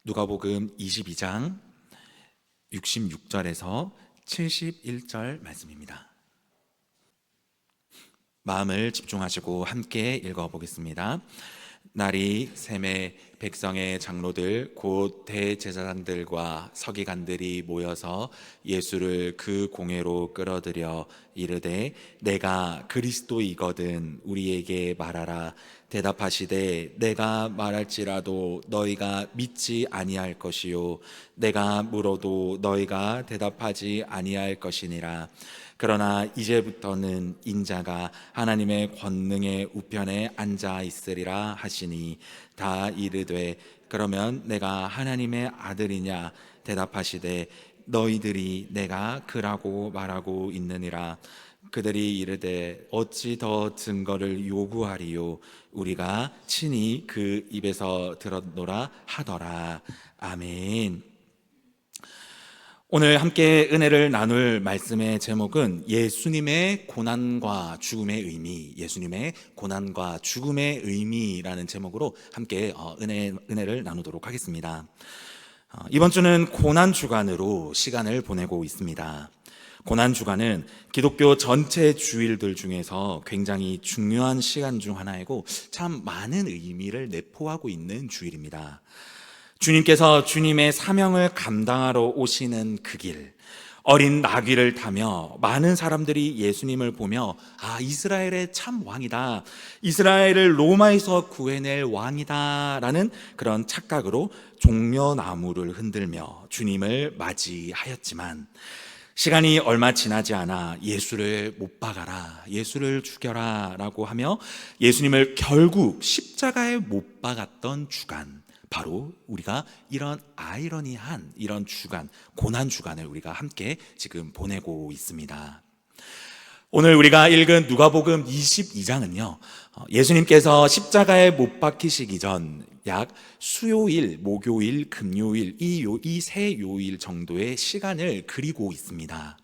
누가복음 22장 66절에서 71절 말씀입니다. 마음을 집중하시고 함께 읽어보겠습니다. 날이 샘에 백성의 장로들 곧 대제사장들과 서기관들이 모여서 예수를 그 공회로 끌어들여 이르되 내가 그리스도이거든 우리에게 말하라. 대답하시되 내가 말할지라도 너희가 믿지 아니할 것이요 내가 물어도 너희가 대답하지 아니할 것이니라. 그러나 이제부터는 인자가 하나님의 권능의 우편에 앉아 있으리라 하시니 다 이르되 그러면 내가 하나님의 아들이냐. 대답하시되 너희들이 내가 그라고 말하고 있느니라. 그들이 이르되 어찌 더 증거를 요구하리요. 우리가 친히 그 입에서 들었노라 하더라. 아멘. 오늘 함께 은혜를 나눌 말씀의 제목은 예수님의 고난과 죽음의 의미, 예수님의 고난과 죽음의 의미라는 제목으로 함께 은혜를 나누도록 하겠습니다. 이번 주는 고난주간으로 시간을 보내고 있습니다. 고난주간은 기독교 전체 주일들 중에서 굉장히 중요한 시간 중 하나이고 참 많은 의미를 내포하고 있는 주일입니다. 주님께서 주님의 사명을 감당하러 오시는 그 길, 어린 나귀를 타며 많은 사람들이 예수님을 보며 이스라엘의 참 왕이다, 이스라엘을 로마에서 구해낼 왕이다 라는 그런 착각으로 종려나무를 흔들며 주님을 맞이하였지만 시간이 얼마 지나지 않아 예수를 못 박아라, 예수를 죽여라 라고 하며 예수님을 결국 십자가에 못 박았던 주간, 바로 우리가 이런 아이러니한 이런 주간, 고난주간을 우리가 함께 지금 보내고 있습니다. 오늘 우리가 읽은 누가복음 22장은요 예수님께서 십자가에 못 박히시기 전 약 수요일, 목요일, 금요일 이 세 요일 정도의 시간을 그리고 있습니다.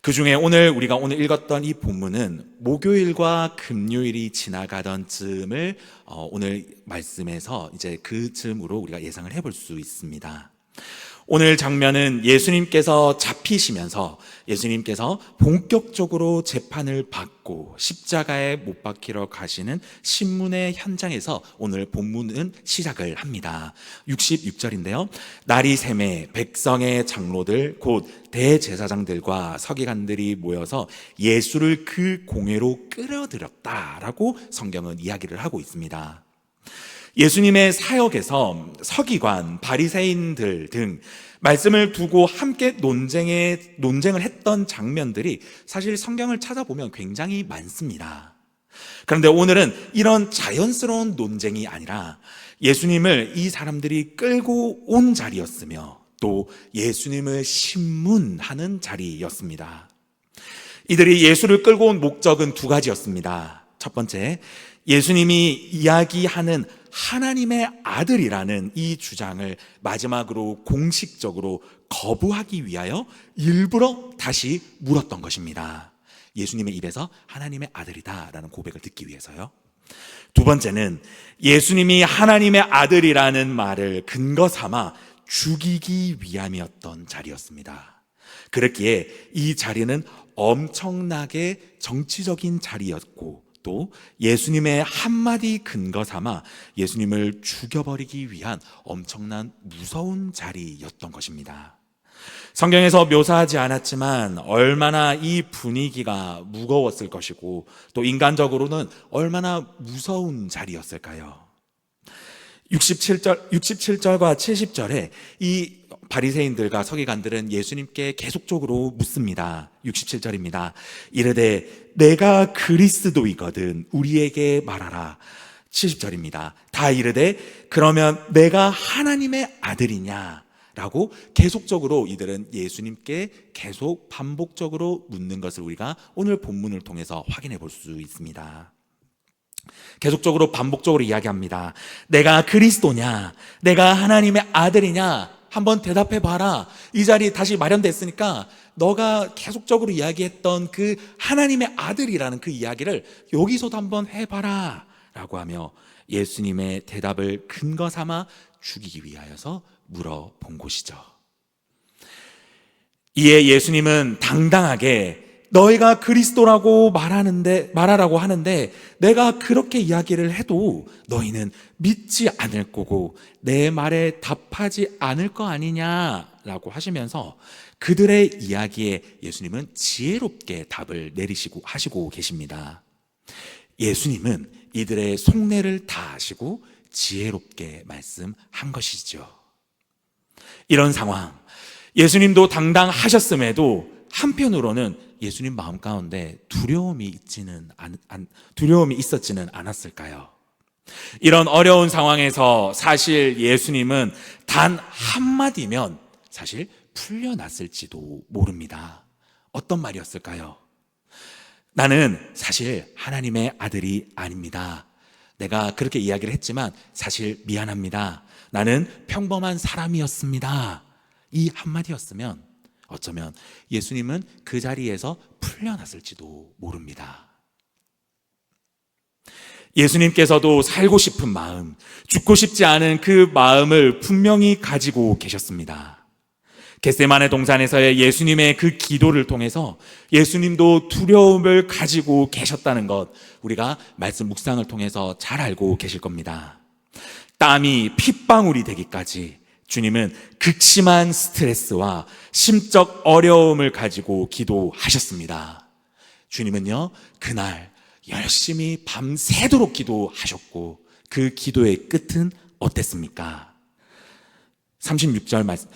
그 중에 오늘 읽었던 이 본문은 목요일과 금요일이 지나가던 즈음을 오늘 말씀에서 이제 그 즈음으로 우리가 예상을 해볼 수 있습니다. 오늘 장면은 예수님께서 잡히시면서 예수님께서 본격적으로 재판을 받고 십자가에 못 박히러 가시는 신문의 현장에서 오늘 본문은 시작을 합니다. 66절인데요. 날이 샘에 백성의 장로들 곧 대제사장들과 서기관들이 모여서 예수를 그 공회로 끌어들였다라고 성경은 이야기를 하고 있습니다. 예수님의 사역에서 서기관, 바리새인들 등 말씀을 두고 함께 논쟁을 했던 장면들이 사실 성경을 찾아보면 굉장히 많습니다. 그런데 오늘은 이런 자연스러운 논쟁이 아니라 예수님을 이 사람들이 끌고 온 자리였으며 또 예수님을 신문하는 자리였습니다. 이들이 예수를 끌고 온 목적은 두 가지였습니다. 첫 번째, 예수님이 이야기하는 하나님의 아들이라는 이 주장을 마지막으로 공식적으로 거부하기 위하여 일부러 다시 물었던 것입니다. 예수님의 입에서 하나님의 아들이다라는 고백을 듣기 위해서요. 두 번째는 예수님이 하나님의 아들이라는 말을 근거 삼아 죽이기 위함이었던 자리였습니다. 그렇기에 이 자리는 엄청나게 정치적인 자리였고 또 예수님의 한마디 근거 삼아 예수님을 죽여버리기 위한 엄청난 무서운 자리였던 것입니다. 성경에서 묘사하지 않았지만 얼마나 이 분위기가 무거웠을 것이고 또 인간적으로는 얼마나 무서운 자리였을까요? 67절과 70절에 이 바리새인들과 서기관들은 예수님께 계속적으로 묻습니다. 67절입니다. 이르되 내가 그리스도이거든 우리에게 말하라. 70절입니다. 다 이르되 그러면 내가 하나님의 아들이냐? 라고 계속적으로 이들은 예수님께 계속 반복적으로 묻는 것을 우리가 오늘 본문을 통해서 확인해 볼 수 있습니다. 계속적으로 반복적으로 이야기합니다. 내가 그리스도냐? 내가 하나님의 아들이냐? 한번 대답해 봐라. 이 자리 다시 마련됐으니까 너가 계속적으로 이야기했던 그 하나님의 아들이라는 그 이야기를 여기서도 한번 해봐라 라고 하며 예수님의 대답을 근거 삼아 죽이기 위하여서 물어본 곳이죠. 이에 예수님은 당당하게 너희가 그리스도라고 말하라고 하는데 내가 그렇게 이야기를 해도 너희는 믿지 않을 거고 내 말에 답하지 않을 거 아니냐라고 하시면서 그들의 이야기에 예수님은 지혜롭게 답을 하시고 계십니다. 예수님은 이들의 속내를 다 아시고 지혜롭게 말씀한 것이죠. 이런 상황, 예수님도 당당하셨음에도 한편으로는 예수님 마음 가운데 두려움이 있었지는 않았을까요? 이런 어려운 상황에서 사실 예수님은 단 한마디면 사실 풀려났을지도 모릅니다. 어떤 말이었을까요? 나는 사실 하나님의 아들이 아닙니다. 내가 그렇게 이야기를 했지만 사실 미안합니다. 나는 평범한 사람이었습니다. 이 한마디였으면 어쩌면 예수님은 그 자리에서 풀려났을지도 모릅니다. 예수님께서도 살고 싶은 마음, 죽고 싶지 않은 그 마음을 분명히 가지고 계셨습니다. 겟세마네 동산에서의 예수님의 그 기도를 통해서 예수님도 두려움을 가지고 계셨다는 것, 우리가 말씀 묵상을 통해서 잘 알고 계실 겁니다. 땀이 핏방울이 되기까지 주님은 극심한 스트레스와 심적 어려움을 가지고 기도하셨습니다. 주님은요, 그날 열심히 밤새도록 기도하셨고 그 기도의 끝은 어땠습니까? 36절 말씀,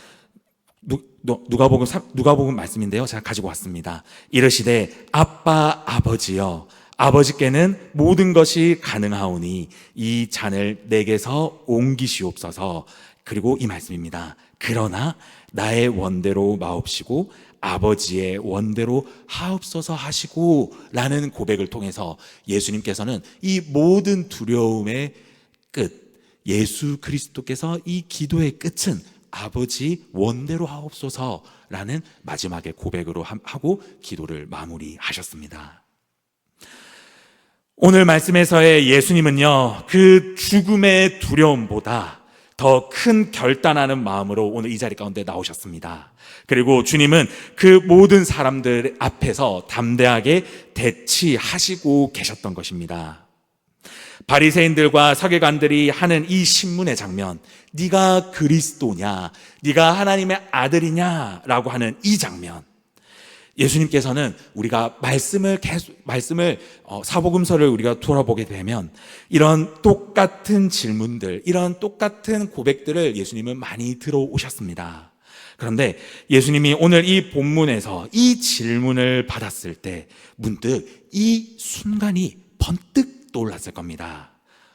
누가복음 말씀인데요, 제가 가지고 왔습니다. 이르시되 아빠 아버지여, 아버지께는 모든 것이 가능하오니 이 잔을 내게서 옮기시옵소서. 그리고 이 말씀입니다. 그러나 나의 원대로 마옵시고 아버지의 원대로 하옵소서 하시고 라는 고백을 통해서 예수님께서는 이 모든 두려움의 끝, 예수 그리스도께서 이 기도의 끝은 아버지 원대로 하옵소서라는 마지막의 고백으로 하고 기도를 마무리하셨습니다. 오늘 말씀에서의 예수님은요, 그 죽음의 두려움보다 더 큰 결단하는 마음으로 오늘 이 자리 가운데 나오셨습니다. 그리고 주님은 그 모든 사람들 앞에서 담대하게 대치하시고 계셨던 것입니다. 바리새인들과 서기관들이 하는 이 신문의 장면, 네가 그리스도냐, 네가 하나님의 아들이냐라고 하는 이 장면, 예수님께서는 우리가 말씀을 사복음서를 우리가 돌아보게 되면 이런 똑같은 질문들, 이런 똑같은 고백들을 예수님은 많이 들어오셨습니다. 그런데 예수님이 오늘 이 본문에서 이 질문을 받았을 때 문득 이 순간이 번뜩 떠올랐을 겁니다.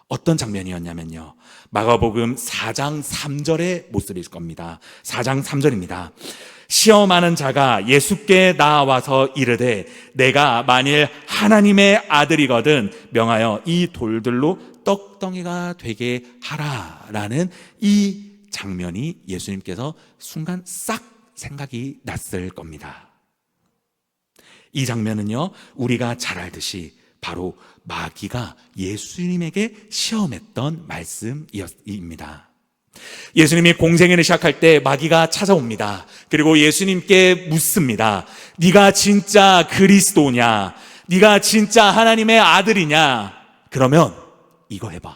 어떤 장면이었냐면요, 마가복음 4장 3절의 모습일 겁니다. 4장 3절입니다. 시험하는 자가 예수께 나와서 이르되 내가 만일 하나님의 아들이거든 명하여 이 돌들로 떡덩이가 되게 하라라는 이 장면이 예수님께서 순간 싹 생각이 났을 겁니다. 이 장면은요, 우리가 잘 알듯이 바로 마귀가 예수님에게 시험했던 말씀입니다. 예수님이 공생애를 시작할 때 마귀가 찾아옵니다. 그리고 예수님께 묻습니다. 네가 진짜 그리스도냐? 네가 진짜 하나님의 아들이냐? 그러면 이거 해봐.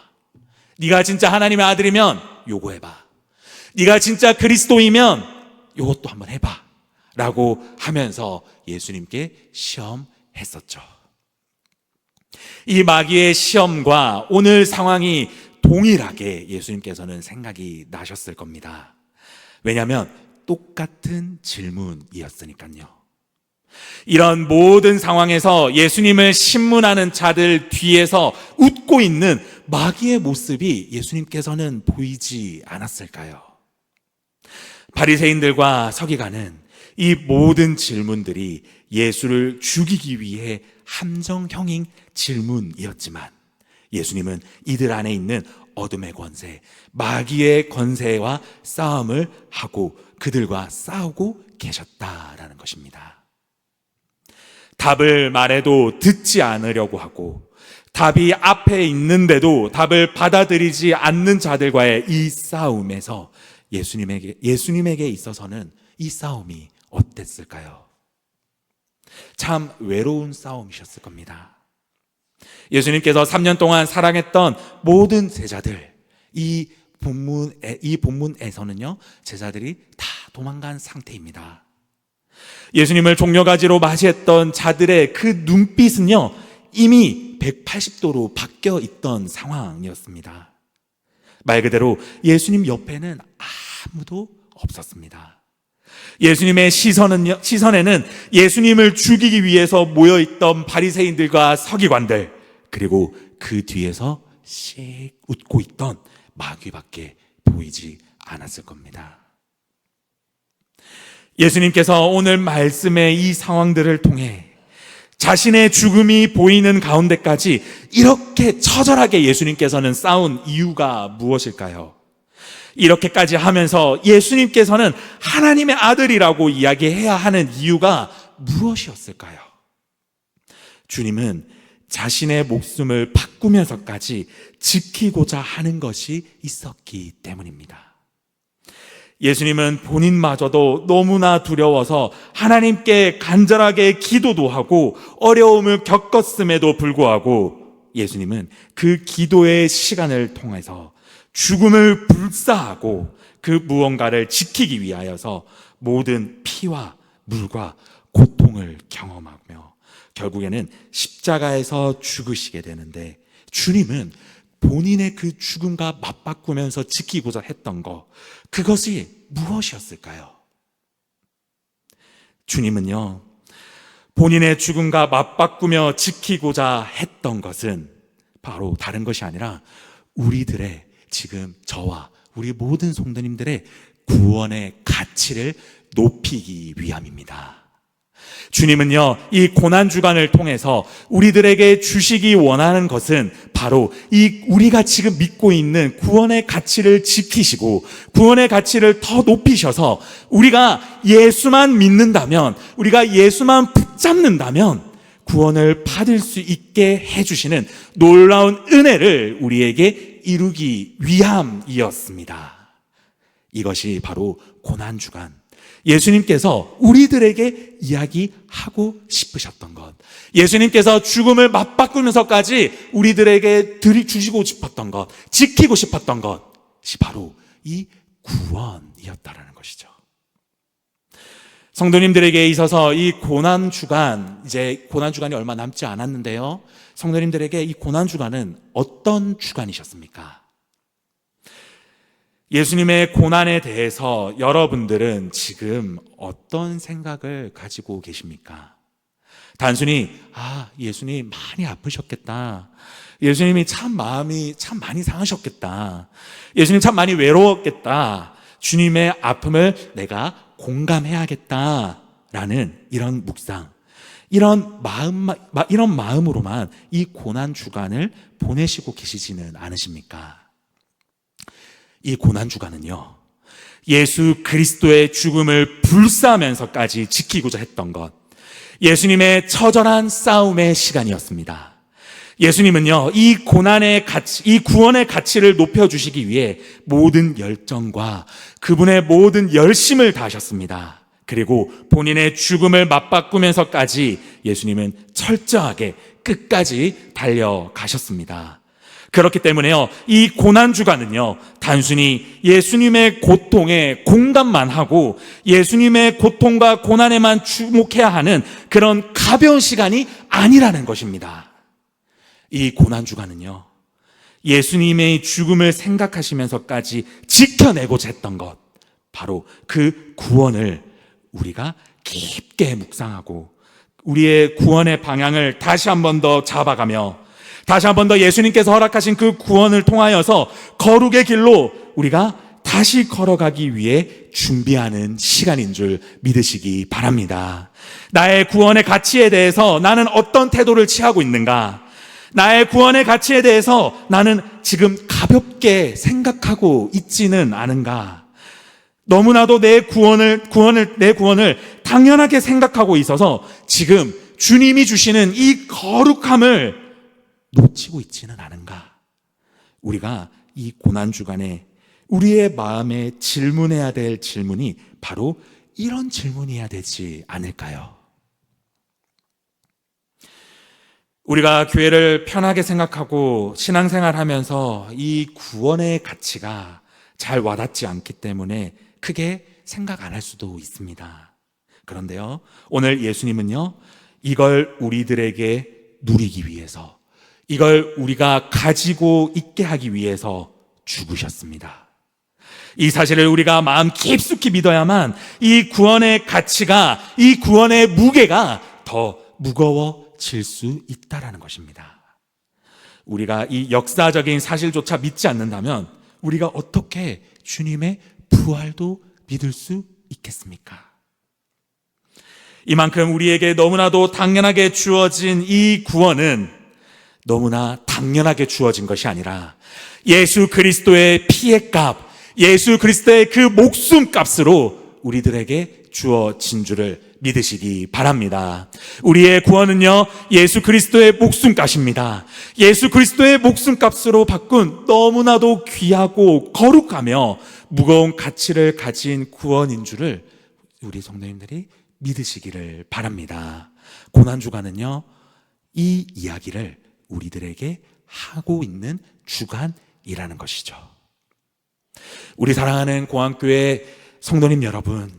네가 진짜 하나님의 아들이면 요거 해봐. 네가 진짜 그리스도이면 요것도 한번 해봐 라고 하면서 예수님께 시험했었죠. 이 마귀의 시험과 오늘 상황이 동일하게 예수님께서는 생각이 나셨을 겁니다. 왜냐하면 똑같은 질문이었으니까요. 이런 모든 상황에서 예수님을 신문하는 자들 뒤에서 웃고 있는 마귀의 모습이 예수님께서는 보이지 않았을까요? 바리새인들과 서기관은 이 모든 질문들이 예수를 죽이기 위해 함정형인 질문이었지만 예수님은 이들 안에 있는 어둠의 권세, 마귀의 권세와 싸움을 하고 그들과 싸우고 계셨다라는 것입니다. 답을 말해도 듣지 않으려고 하고 답이 앞에 있는데도 답을 받아들이지 않는 자들과의 이 싸움에서 예수님에게 있어서는 이 싸움이 어땠을까요? 참 외로운 싸움이셨을 겁니다. 예수님께서 3년 동안 사랑했던 모든 제자들, 이 본문에서는요, 제자들이 다 도망간 상태입니다. 예수님을 종려가지로 맞이했던 자들의 그 눈빛은요, 이미 180도로 바뀌어 있던 상황이었습니다. 말 그대로 예수님 옆에는 아무도 없었습니다. 예수님의 시선에는 예수님을 죽이기 위해서 모여있던 바리새인들과 서기관들, 그리고 그 뒤에서 씩 웃고 있던 마귀밖에 보이지 않았을 겁니다. 예수님께서 오늘 말씀의 이 상황들을 통해 자신의 죽음이 보이는 가운데까지 이렇게 처절하게 예수님께서는 싸운 이유가 무엇일까요? 이렇게까지 하면서 예수님께서는 하나님의 아들이라고 이야기해야 하는 이유가 무엇이었을까요? 주님은 자신의 목숨을 바꾸면서까지 지키고자 하는 것이 있었기 때문입니다. 예수님은 본인마저도 너무나 두려워서 하나님께 간절하게 기도도 하고 어려움을 겪었음에도 불구하고 예수님은 그 기도의 시간을 통해서 죽음을 불사하고 그 무언가를 지키기 위하여서 모든 피와 물과 고통을 경험하며 결국에는 십자가에서 죽으시게 되는데, 주님은 본인의 그 죽음과 맞바꾸면서 지키고자 했던 것, 그것이 무엇이었을까요? 주님은요, 본인의 죽음과 맞바꾸며 지키고자 했던 것은 바로 다른 것이 아니라 우리들의, 지금 저와 우리 모든 성도님들의 구원의 가치를 높이기 위함입니다. 주님은요, 이 고난주간을 통해서 우리들에게 주시기 원하는 것은 바로 이 우리가 지금 믿고 있는 구원의 가치를 지키시고 구원의 가치를 더 높이셔서 우리가 예수만 믿는다면, 우리가 예수만 붙잡는다면 구원을 받을 수 있게 해주시는 놀라운 은혜를 우리에게 이루기 위함이었습니다. 이것이 바로 고난주간, 예수님께서 우리들에게 이야기하고 싶으셨던 것, 예수님께서 죽음을 맞바꾸면서까지 우리들에게 주시고 싶었던 것, 지키고 싶었던 것이 바로 이 구원이었다라는 것이죠. 성도님들에게 있어서 이 고난주간, 이제 고난주간이 얼마 남지 않았는데요, 성도님들에게 이 고난주간은 어떤 주간이셨습니까? 예수님의 고난에 대해서 여러분들은 지금 어떤 생각을 가지고 계십니까? 단순히 예수님 많이 아프셨겠다, 예수님이 마음이 참 많이 상하셨겠다, 예수님 참 많이 외로웠겠다, 주님의 아픔을 내가 공감해야겠다라는 이런 묵상, 이런 마음으로만 이 고난주간을 보내시고 계시지는 않으십니까? 이 고난주간은요, 예수 그리스도의 죽음을 불사하면서까지 지키고자 했던 것, 예수님의 처절한 싸움의 시간이었습니다. 예수님은요, 이 고난의 가치, 이 구원의 가치를 높여주시기 위해 모든 열정과 그분의 모든 열심을 다하셨습니다. 그리고 본인의 죽음을 맞바꾸면서까지 예수님은 철저하게 끝까지 달려가셨습니다. 그렇기 때문에요, 이 고난주간은요, 단순히 예수님의 고통에 공감만 하고 예수님의 고통과 고난에만 주목해야 하는 그런 가벼운 시간이 아니라는 것입니다. 이 고난주간은요, 예수님의 죽음을 생각하시면서까지 지켜내고자 했던 것, 바로 그 구원을 우리가 깊게 묵상하고 우리의 구원의 방향을 다시 한 번 더 잡아가며 다시 한 번 더 예수님께서 허락하신 그 구원을 통하여서 거룩의 길로 우리가 다시 걸어가기 위해 준비하는 시간인 줄 믿으시기 바랍니다. 나의 구원의 가치에 대해서 나는 어떤 태도를 취하고 있는가? 나의 구원의 가치에 대해서 나는 지금 가볍게 생각하고 있지는 않은가? 너무나도 내 구원을 당연하게 생각하고 있어서 지금 주님이 주시는 이 거룩함을 놓치고 있지는 않은가? 우리가 이 고난주간에 우리의 마음에 질문해야 될 질문이 바로 이런 질문이어야 되지 않을까요? 우리가 교회를 편하게 생각하고 신앙생활하면서 이 구원의 가치가 잘 와닿지 않기 때문에 크게 생각 안 할 수도 있습니다. 그런데요, 오늘 예수님은요, 이걸 우리들에게 누리기 위해서, 이걸 우리가 가지고 있게 하기 위해서 죽으셨습니다. 이 사실을 우리가 마음 깊숙이 믿어야만 이 구원의 가치가, 이 구원의 무게가 더 무거워질 수 있다라는 것입니다. 우리가 이 역사적인 사실조차 믿지 않는다면 우리가 어떻게 주님의 부활도 믿을 수 있겠습니까? 이만큼 우리에게 너무나도 당연하게 주어진 이 구원은 너무나 당연하게 주어진 것이 아니라 예수 그리스도의 피의 값, 예수 그리스도의 그 목숨 값으로 우리들에게 주어진 줄을 믿으시기 바랍니다. 우리의 구원은요, 예수 그리스도의 목숨값입니다. 예수 그리스도의 목숨값으로 바꾼 너무나도 귀하고 거룩하며 무거운 가치를 가진 구원인 줄을 우리 성도님들이 믿으시기를 바랍니다. 고난주간은요, 이 이야기를 우리들에게 하고 있는 주간이라는 것이죠. 우리 사랑하는 고한교회 성도님 여러분,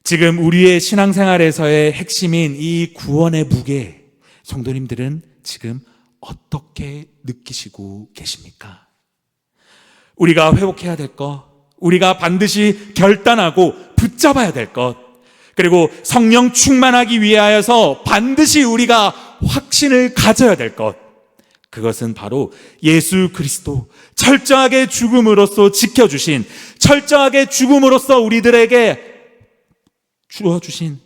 지금 우리의 신앙생활에서의 핵심인 이 구원의 무게, 성도님들은 지금 어떻게 느끼시고 계십니까? 우리가 회복해야 될 것, 우리가 반드시 결단하고 붙잡아야 될 것, 그리고 성령 충만하기 위하여서 반드시 우리가 확신을 가져야 될 것, 그것은 바로 예수 그리스도 철저하게 죽음으로써 지켜주신, 철저하게 죽음으로써 우리들에게 주어주신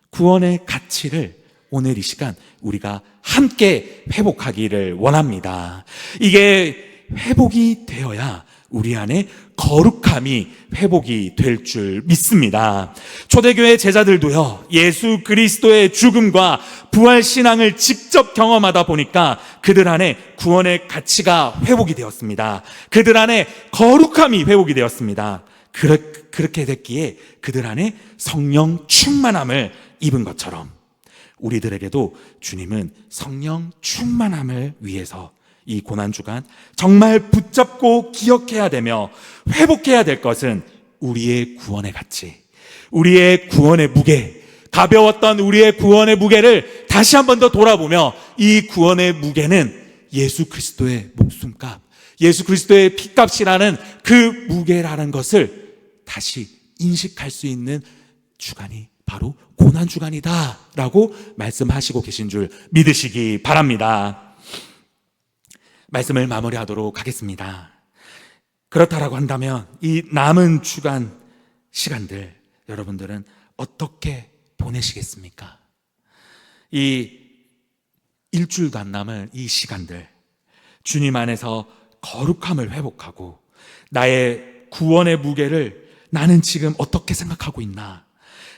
구원의 가치를 오늘 이 시간 우리가 함께 회복하기를 원합니다. 이게 회복이 되어야 우리 안에 거룩함이 회복이 될 줄 믿습니다. 초대교회 제자들도요, 예수 그리스도의 죽음과 부활 신앙을 직접 경험하다 보니까 그들 안에 구원의 가치가 회복이 되었습니다. 그들 안에 거룩함이 회복이 되었습니다. 그렇게 됐기에 그들 안에 성령 충만함을 입은 것처럼 우리들에게도 주님은 성령 충만함을 위해서 이 고난주간 정말 붙잡고 기억해야 되며 회복해야 될 것은 우리의 구원의 가치, 우리의 구원의 무게, 가벼웠던 우리의 구원의 무게를 다시 한 번 더 돌아보며 이 구원의 무게는 예수 그리스도의 목숨값, 예수 그리스도의 피값이라는 그 무게라는 것을 다시 인식할 수 있는 주간이 바로 고난주간이다 라고 말씀하시고 계신 줄 믿으시기 바랍니다. 말씀을 마무리하도록 하겠습니다. 그렇다라고 한다면 이 남은 주간 시간들 여러분들은 어떻게 보내시겠습니까? 이 일주일도 안 남은 이 시간들 주님 안에서 거룩함을 회복하고 나의 구원의 무게를 나는 지금 어떻게 생각하고 있나?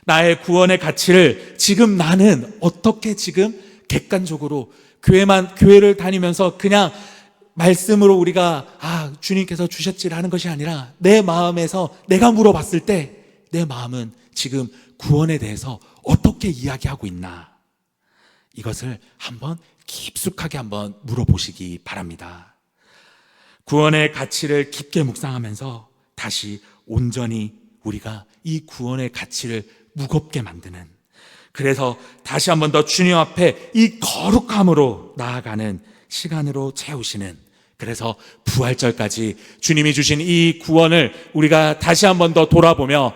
나의 구원의 가치를 지금 나는 어떻게 지금 객관적으로 교회를 다니면서 그냥 말씀으로 우리가 주님께서 주셨지라는 것이 아니라 내 마음에서 내가 물어봤을 때 내 마음은 지금 구원에 대해서 어떻게 이야기하고 있나? 이것을 한번 깊숙하게 한번 물어보시기 바랍니다. 구원의 가치를 깊게 묵상하면서 다시 온전히 우리가 이 구원의 가치를 무겁게 만드는, 그래서 다시 한 번 더 주님 앞에 이 거룩함으로 나아가는 시간으로 채우시는, 그래서 부활절까지 주님이 주신 이 구원을 우리가 다시 한 번 더 돌아보며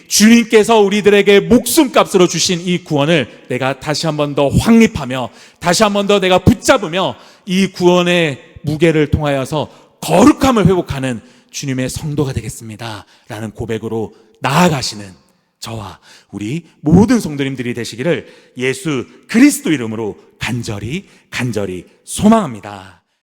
주님께서 우리들에게 목숨값으로 주신 이 구원을 내가 다시 한 번 더 확립하며 다시 한 번 더 내가 붙잡으며 이 구원의 무게를 통하여서 거룩함을 회복하는 주님의 성도가 되겠습니다 라는 고백으로 나아가시는 저와 우리 모든 성도님들이 되시기를 예수 그리스도 이름으로 간절히 소망합니다.